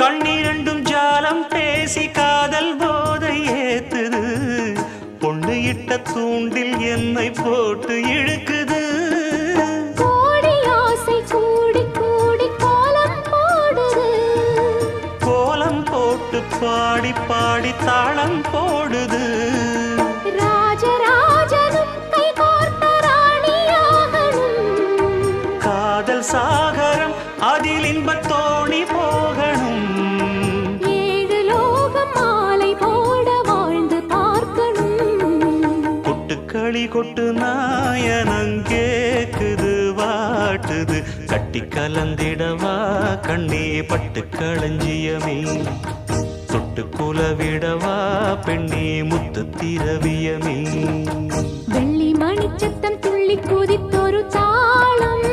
கண்ணிரண்டும் ஜாலம் பேசி காதல் போதை ஏத்துது பொண்ணு இட்ட தூண்டில் என்னை போட்டு இழுக்குது கோடி ஆசை கூடி கூடி கோலம் போடுது கோலம் போட்டு பாடி பாடி தாளம் போடுது ராஜராஜனும் கை கோர்த்த ராணியாகணும் காதல் சாகரம் அதில் இன்பத் தோணி போகணும் ஏழு லோகம் மாலை போட வாழ்ந்து பார்க்கணும் கொட்டுக்களி கொட்டு நாயனங்கேக்குது வாட்டுது கட்டி கலந்திடவா கண்ணே பட்டு களஞ்சியமே தொட்டு குலவிடவா பெண்ணே முத்து திரவியமே வெள்ளி மணிச்சத்தம் துள்ளி குதித்தொரு தாளம்